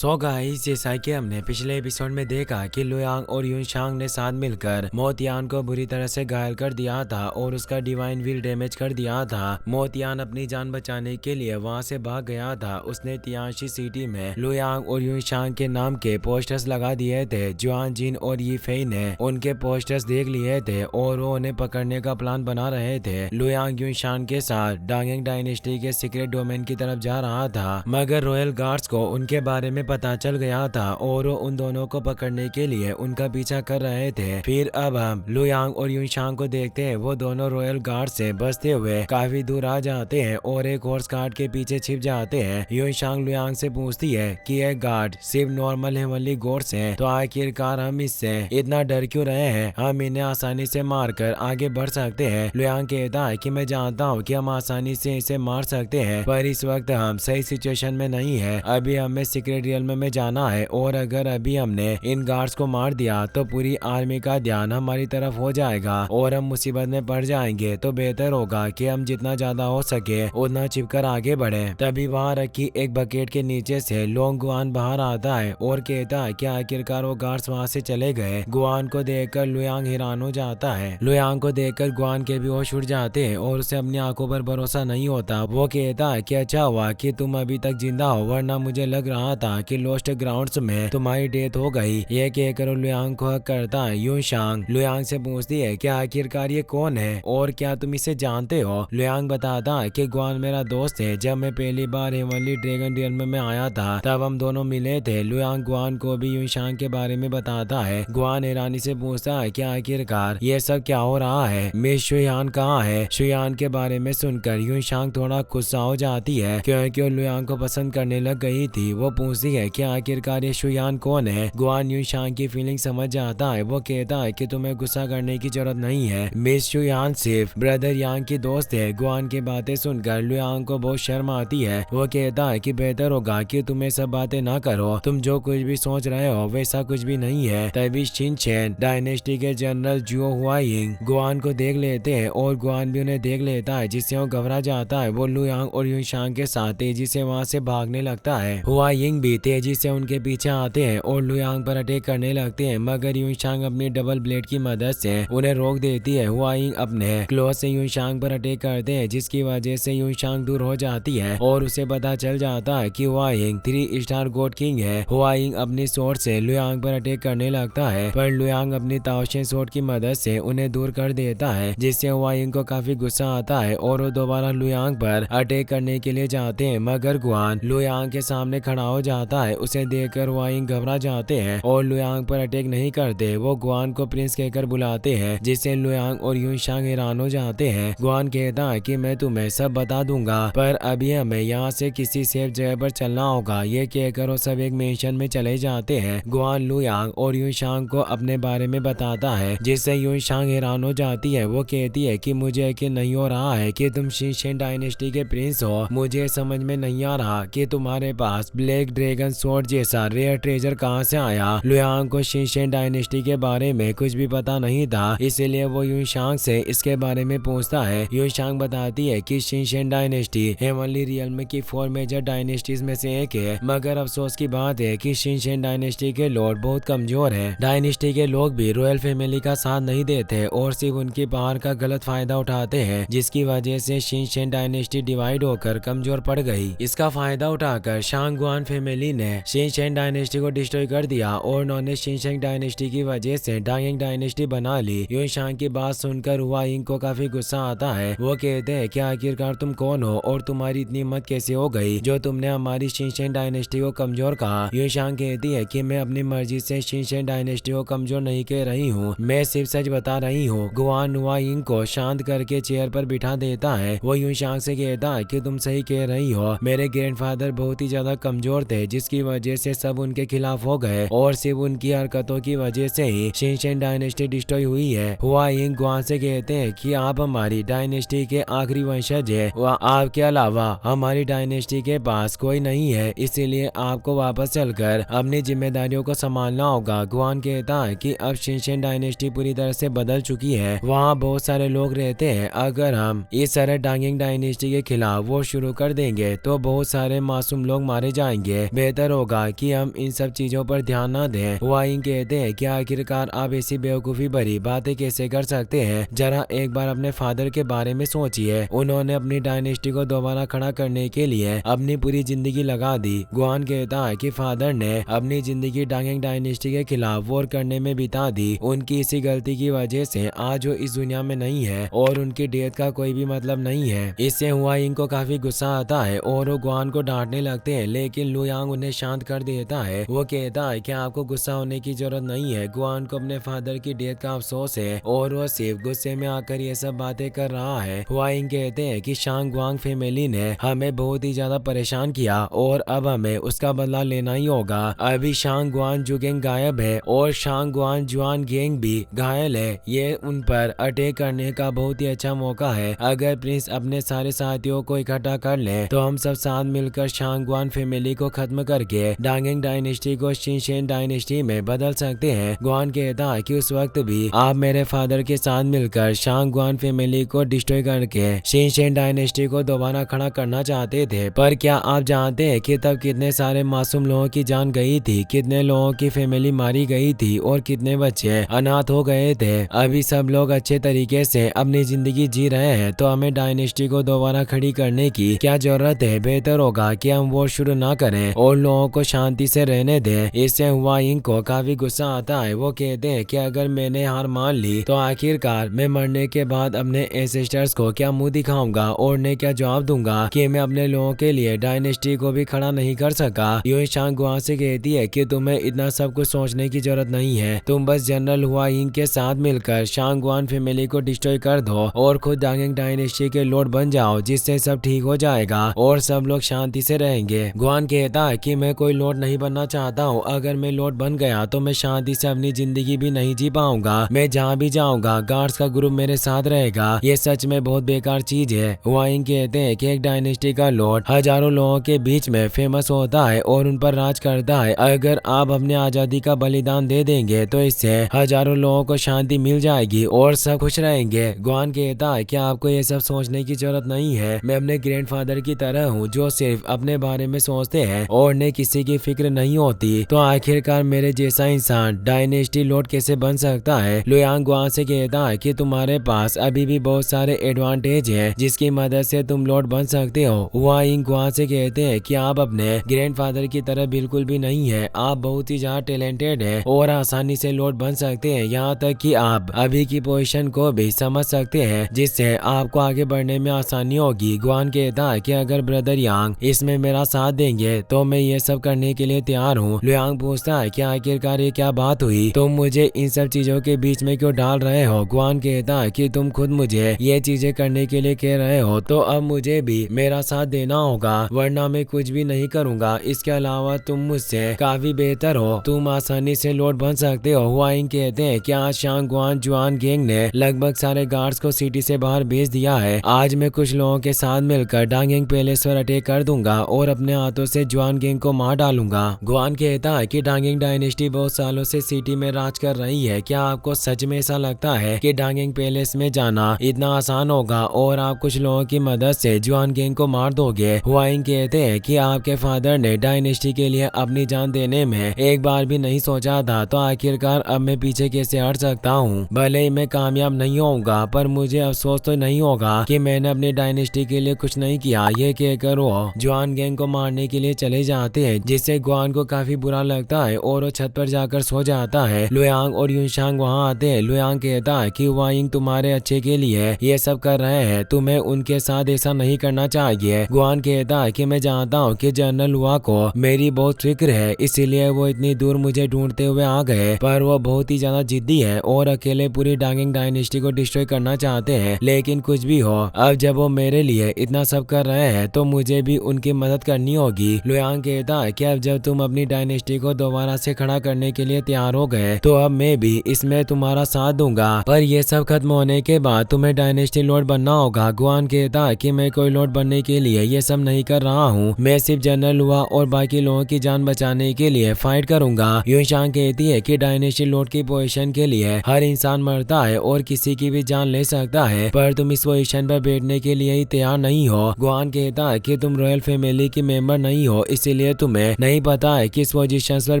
So guys, जैसा कि हमने पिछले एपिसोड में देखा कि लुयांग और यूनशांग ने साथ मिलकर मोतियान को बुरी तरह से घायल कर दिया था और उसका डिवाइन व्हील डैमेज कर दिया था। मोतियान अपनी जान बचाने के लिए वहां से भाग गया था। उसने तियांशी सिटी में लुयांग और यूनशांग के नाम के पोस्टर्स लगा दिए थे। जुआन जिन और यी फेई ने उनके पोस्टर्स देख लिए थे और वो उन्हें पकड़ने का प्लान बना रहे थे। लुयांग यूनशांग के साथ डांगिंग डायनेस्टी के सीक्रेट डोमेन की तरफ जा रहा था, मगर रॉयल गार्ड्स को उनके बारे में पता चल गया था और वो उन दोनों को पकड़ने के लिए उनका पीछा कर रहे थे। फिर अब हम लुयांग और यूनशांग को देखते हैं। वो दोनों रॉयल गार्ड से बचते हुए काफी दूर आ जाते हैं और एक हॉर्स गार्ड के पीछे छिप जाते हैं। यूनशांग लुयांग से पूछती है कि ये गार्ड सिर्फ नॉर्मल हेवनली गॉड्स हैं, तो आखिरकार हम इससे इतना डर क्यों रहे हैं? हम इन्हें आसानी से मारकर आगे बढ़ सकते हैं। लुयांग कहता है कि मैं जानता हूँ कि हम आसानी से इसे मार सकते हैं, पर इस वक्त हम सही सिचुएशन में नहीं है। अभी हमें सीक्रेट रियल्म में जाना है और अगर अभी हमने इन गार्ड्स को मार दिया तो पूरी आर्मी का ध्यान हमारी तरफ हो जाएगा और हम मुसीबत में पड़ जाएंगे। तो बेहतर होगा कि हम जितना ज्यादा हो सके उतना छिपकर आगे बढ़े। तभी वहां रखी एक बकेट के नीचे से लोंग गुआन बाहर आता है और कहता है कि आखिरकार वो गार्ड्स वहां से चले गए। गुआन को देखकर लुयांग हैरान हो जाता है। लुयांग को देखकर गुआन के भी होश उड़ जाते हैं और उसे अपनी आंखों पर भरोसा नहीं होता। वो कहता है कि अच्छा हुआ कि तुम अभी तक जिंदा हो, वरना मुझे लग रहा था कि लोस्ट ग्राउंड्स में तुम्हारी डेथ हो गई। ये कहकर लुयांग को हक करता है। यूनशांग लुयांग से पूछती है कि आखिरकार ये कौन है और क्या तुम इसे जानते हो? लुयांग बताता है कि गुआन मेरा दोस्त है। जब मैं पहली बार हेवनली ड्रैगन रियल्म में आया था तब हम दोनों मिले थे। लुयांग गुआन को भी यूनशांग के बारे में बताता है। गुआन हैरानी से पूछता है कि आखिरकार ये सब क्या हो रहा है? मिस शुयान कहाँ है? शुयान के बारे में सुनकर यूनशांग थोड़ा गुस्सा हो जाती है क्योंकि वो लुयांग को पसंद करने लग गई थी। वो पूछती है कि आखिरकार ये शुयान कौन है? गुआन यूनशांग की फीलिंग समझ जाता है। वो कहता है कि तुम्हें गुस्सा करने की जरूरत नहीं है, मिस शुयान सिर्फ ब्रदर यांग की दोस्त है। गुआन की बातें सुनकर लुयांग को बहुत शर्म आती है। वो कहता है कि बेहतर होगा कि तुम ये सब बातें ना करो, तुम जो कुछ भी सोच रहे हो वैसा कुछ भी नहीं है। तभी शिनचेन डायनेस्टी के जनरल जुओ हुआयिंग गुआन को देख लेते हैं और गुआन भी उन्हें देख लेता है, जिससे वो घबरा जाता है। वो लुयांग और यूनशांग के साथ तेजी से वहाँ से भागने लगता है। हुआयिंग भी तेजी से उनके पीछे आते हैं और लुयांग पर अटैक करने लगते हैं, मगर यूनशांग अपनी डबल ब्लेड की मदद से उन्हें रोक देती है। हुआयिंग अपने क्लोज से यूनशांग पर अटैक करते हैं, जिसकी वजह से यूनशांग दूर हो जाती है और उसे पता चल जाता है कि हुआयिंग 3 स्टार गॉड किंग है। हुआयिंग अपनी स्वॉर्ड से लुयांग पर अटैक करने लगता है, पर लुयांग अपनी ताओशेन स्वॉर्ड की मदद से उन्हें दूर कर देता है, जिससे हुआयिंग को काफी गुस्सा आता है और वो दोबारा लुयांग पर अटैक करने के लिए जाते हैं, मगर गुआन लुयांग के सामने खड़ा हो जाता है। उसे देखकर हुआयिंग घबरा जाते हैं और लुयांग पर अटैक नहीं करते। वो गुआन को प्रिंस कहकर बुलाते हैं, जिससे लुयांग और यूनशांग हैरान हो जाते हैं। गुआन कहता है कि मैं तुम्हें सब बता दूंगा, पर अभी हमें यहाँ से किसी सेफ जगह पर चलना होगा। ये कहकर वो सब एक मिशन में चले जाते हैं। गुआन लुयांग और यूनशांग को अपने बारे में बताता है, जिससे यूनशांग हैरान हो जाती है। वो कहती है कि मुझे यकीन नहीं हो रहा है कि तुम शिनचेन डायनेस्टी के प्रिंस हो। मुझे समझ में नहीं आ रहा कि तुम्हारे पास ब्लैक ड्रैगन स्वॉर्ड जैसा रेयर ट्रेजर कहाँ से आया। लुयांग को शिनचेन डायनेस्टी के बारे में कुछ भी पता नहीं था, इसलिए वो यूनशांग से इसके बारे में पूछता है। यूनशांग बताती है कि शिनचेन डायनेस्टी हेवनली रियल्म की 4 मेजर डायनेस्टीज में से एक है, मगर अफसोस की बात है कि शिनचेन डायनेस्टी के लॉर्ड बहुत कमजोर हैं। डायनेस्टी के लोग भी रॉयल फैमिली का साथ नहीं देते और सिर्फ उनकी पावर का गलत फायदा उठाते हैं, जिसकी वजह से शिनचेन डायनेस्टी डिवाइड होकर कमजोर पड़ गई। इसका फायदा उठाकर शांगगुआन फैमिली ने शिनचेन डायनेस्टी को डिस्ट्रॉय कर दिया और उन्होंने शिनचेन डायनेस्टी की वजह से डांगिंग डायनेस्टी बना ली। यूनशांग की बात सुनकर हुआयिंग को काफी गुस्सा आता है। वो कहते हैं कि आखिरकार तुम कौन हो और तुम्हारी इतनी हिम्मत कैसे हो गई जो तुमने हमारी शिनचेन डायनेस्टी को कमजोर कहा। यूनशांग कहती है कि मैं अपनी मर्जी से शिनचेन डायनेस्टी को कमजोर नहीं कह रही हूँ, मैं सिर्फ सच बता रही हूँ। गुआन हुआयिंग को शांत करके चेयर पर बिठा देता है। वो यूनशांग से कहता है कि तुम सही कह रही हो, मेरे ग्रैंडफादर बहुत ही ज्यादा कमजोर थे, जिसकी वजह से सब उनके खिलाफ हो गए और सिर्फ उनकी हरकतों की वजह से ही शिनचेन डायनेस्टी डिस्ट्रॉय हुई है। हुआयिंग गुआन से कहते हैं कि आप हमारी डायनेस्टी के आखिरी वंशज है, आपके अलावा हमारी डायनेस्टी के पास कोई नहीं है, इसीलिए आपको वापस चलकर अपनी जिम्मेदारियों को संभालना होगा। गुआन कहता है कि अब शिनचेन डायनेस्टी पूरी तरह से बदल चुकी है, वहाँ बहुत सारे लोग रहते हैं। अगर हम इस तरह डांगिंग डायनेस्टी के खिलाफ वो शुरू कर देंगे तो बहुत सारे मासूम लोग मारे जाएंगे। बेहतर होगा कि हम इन सब चीजों पर ध्यान न दें। हुआयिंग कहते हैं कि आखिरकार आप ऐसी बेवकूफ़ी भरी बातें कैसे कर सकते हैं। जरा एक बार अपने फादर के बारे में सोचिए। उन्होंने अपनी डायनेस्टी को दोबारा खड़ा करने के लिए अपनी पूरी जिंदगी लगा दी। गुआन कहता है कि फादर ने अपनी जिंदगी डांगिंग डायनेस्टी के खिलाफ वॉर करने में बिता दी। उनकी इसी गलती की वजह से आज वो इस दुनिया में नहीं है और उनकी डेथ का कोई भी मतलब नहीं है। इससे हुआयिंग को काफी गुस्सा आता है और वो गुआन को डांटने लगते हैं, लेकिन लुयांग उन्हें शांत कर देता है। वो कहता है कि आपको गुस्सा होने की जरूरत नहीं है। गुआन को अपने फादर की डेथ का अफसोस है और वो सिर्फ गुस्से में आकर ये सब बातें कर रहा है। हुआयिंग कहते हैं कि शांग गुआंग फैमिली ने हमें बहुत ही ज्यादा परेशान किया और अब हमें उसका बदला लेना ही होगा। अभी शांग गुआन जुगेंग गायब है और शांग गुआन जुआन गेंग भी घायल है। ये उन पर अटैक करने का बहुत ही अच्छा मौका है। अगर प्रिंस अपने सारे साथियों को इकट्ठा कर ले तो हम सब साथ मिलकर शांग गुआन फैमिली को खत्म करके डांगिंग डायनेस्टी को शिनशेन डायनेस्टी में बदल सकते हैं। गुआन कहता है कि उस वक्त भी आप मेरे फादर के साथ मिलकर शांग गुआन फैमिली को डिस्ट्रॉय करके शिनशेन डायनेस्टी को दोबारा खड़ा करना चाहते थे। पर क्या आप जानते हैं कि तब कितने सारे मासूम लोगों की जान गई थी, कितने लोगों की फैमिली मारी गई थी और कितने बच्चे अनाथ हो गए थे। अभी सब लोग अच्छे तरीके से अपनी जिंदगी जी रहे हैं, तो हमें डायनेस्टी को दोबारा खड़ी करने की क्या जरूरत है। बेहतर होगा कि हम वो शुरू ना करें और लोगों को शांति से रहने दें। इससे हुआयिंग को काफी गुस्सा आता है। वो कहते हैं कि अगर मैंने हार मान ली तो आखिरकार मैं मरने के बाद अपने एंसेस्टर्स को क्या मुंह दिखाऊंगा और उन्हें क्या जवाब दूंगा कि मैं अपने लोगों के लिए डायनेस्टी को भी खड़ा नहीं कर सका। यूं शांग गुआन से कहती है कि तुम्हें इतना सब कुछ सोचने की जरूरत नहीं है। तुम बस जनरल हुआयिंग के साथ मिलकर शांग गुआन फैमिली को डिस्ट्रॉय कर दो और खुद डांगिंग डायनेस्टी के लॉर्ड बन जाओ, जिससे सब ठीक हो जाएगा और सब लोग शांति से रहेंगे। गुआन कहता है कि मैं कोई लॉर्ड नहीं बनना चाहता हूँ। अगर मैं लॉर्ड बन गया तो मैं शांति से अपनी जिंदगी भी नहीं जी पाऊंगा। मैं जहाँ भी जाऊंगा गार्ड्स का ग्रुप मेरे साथ रहेगा। ये सच में बहुत बेकार चीज है। हुआयिंग कहते हैं कि एक डायनेस्टी का लॉर्ड हजारों लोगों के बीच में फेमस होता है और उन पर राज करता है। अगर आप अपने आजादी का बलिदान दे देंगे तो इससे हजारों लोगों को शांति मिल जाएगी और सब खुश रहेंगे। गुआन कहता है कि आपको ये सब सोचने की जरूरत नहीं है। मैं अपने ग्रैंडफादर की तरह हूँ जो सिर्फ अपने बारे में सोचते हैं और उन्हें किसी की फिक्र नहीं होती। तो आखिरकार मेरे जैसा इंसान डायनेस्टी लॉर्ड कैसे बन सकता है। लुयांग गुआन से कहता है कि तुम्हारे पास अभी भी बहुत सारे एडवांटेज हैं जिसकी मदद से तुम लॉर्ड बन सकते हो। हुआयिंग गुआन से कहते हैं कि आप अपने ग्रैंडफादर की तरह बिल्कुल भी नहीं है। आप बहुत ही ज्यादा टैलेंटेड है और आसानी से लॉर्ड बन सकते हैं। यहाँ तक कि आप अभी की पोजीशन को भी समझ सकते हैं, जिससे आपको आगे बढ़ने में आसानी होगी। गुआन कहता है कि अगर ब्रदर यांग इसमें मेरा साथ देंगे तो मैं ये सब करने के लिए तैयार हूँ। लुयांग पूछता है कि आखिरकार ये क्या बात हुई, तुम मुझे इन सब चीजों के बीच में क्यों डाल रहे हो। गुआन कहता है कि तुम खुद मुझे ये चीजें करने के लिए कह रहे हो तो अब मुझे भी मेरा साथ देना होगा, वरना मैं कुछ भी नहीं करूंगा। इसके अलावा तुम मुझसे काफी बेहतर हो, तुम आसानी से लॉर्ड बन सकते हो। हुआयिंग कहते हैं कि आज शांग गुआन जुआन गेंग ने लगभग सारे गार्ड्स को सिटी से बाहर भेज दिया है। आज मैं कुछ लोगों के साथ मिलकर डांगिंग पैलेस पर अटैक कर दूंगा और अपने हाथों से जुआन गेंग को मार डालूंगा। गुआन कहता है कि डांगिंग डायनेस्टी बहुत सालों से सिटी में राज कर रही है। क्या आपको सच में ऐसा लगता है कि डांगिंग पैलेस में जाना इतना आसान होगा और आप कुछ लोगों की मदद से जुआन गेंग को मार दोगे। हुआयिंग कहते हैं कि आपके फादर ने डायनेस्टी के लिए अपनी जान देने में एक बार भी नहीं सोचा था, तो आखिरकार अब मैं पीछे कैसे हट सकता हूँ। भले ही मैं कामयाब नहीं होऊंगा पर मुझे अफसोस तो नहीं होगा कि मैंने अपनी डायनेस्टी के लिए कुछ नहीं किया। ये कहकर वो जुआन गेंग को मारने के लिए चले जाते हैं, जिससे गुआन को काफी बुरा लगता है और वो छत पर जाकर सो जाता है। लुयांग और यूनशांग वहाँ आते हैं। लुयांग कहता है कि हुआयिंग तुम्हारे अच्छे के लिए ये सब कर रहे हैं, तुम्हें उनके साथ ऐसा नहीं करना चाहिए। गुआन कहता है कि मैं जानता हूँ कि जनरल हुआ को मेरी बहुत फिक्र है, इसीलिए वो इतनी दूर मुझे ढूंढते हुए आ गए, पर वो बहुत ही ज्यादा जिद्दी है और अकेले पूरी डांगिंग डायनेस्टी को डिस्ट्रॉय करना चाहते हैं। लेकिन कुछ भी हो, अब जब वो मेरे लिए इतना सब कर रहे हैं तो मुझे भी उनकी मदद करनी होगी। लुयांग कहता है कि अब जब तुम अपनी डायनेस्टी को दोबारा से खड़ा करने के लिए तैयार हो गए तो अब मैं भी इसमें तुम्हारा साथ दूंगा, पर ये सब खत्म होने के बाद तुम्हें डायनेस्टी लॉर्ड बनना होगा। गुआन कहता है कि मैं कोई लॉर्ड बनने के लिए ये सब नहीं कर रहा हूँ, मैं सिर्फ जनरल हुआ और बाकी लोगों की जान बचाने के लिए फाइट करूंगा। यूनशांग कहती है कि डायनेस्टी लॉर्ड की पोजीशन के लिए हर इंसान मरता है और किसी की भी जान ले सकता है, पर तुम इस पोजीशन पर बैठने के लिए ही तैयार नहीं हो। गुआन कहता है कि तुम रॉयल फैमिली की मेंबर नहीं हो, इसीलिए लिए तुम्हें नहीं पता है कि इस पोजीशन पर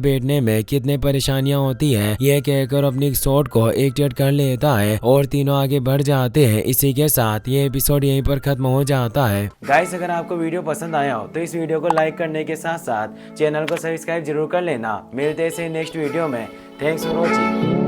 बैठने में कितने परेशानियां होती है। ये कहकर अपनी शॉट को एक्टिवेट कर लेता है और तीनों आगे बढ़ जाते हैं। इसी के साथ ये एपिसोड यहीं पर खत्म हो जाता है। गाइस, अगर आपको वीडियो पसंद आया हो तो इस वीडियो को लाइक करने के साथ साथ चैनल को सब्सक्राइब जरूर कर लेना। मिलते हैं नेक्स्ट वीडियो में। Thanks for watching.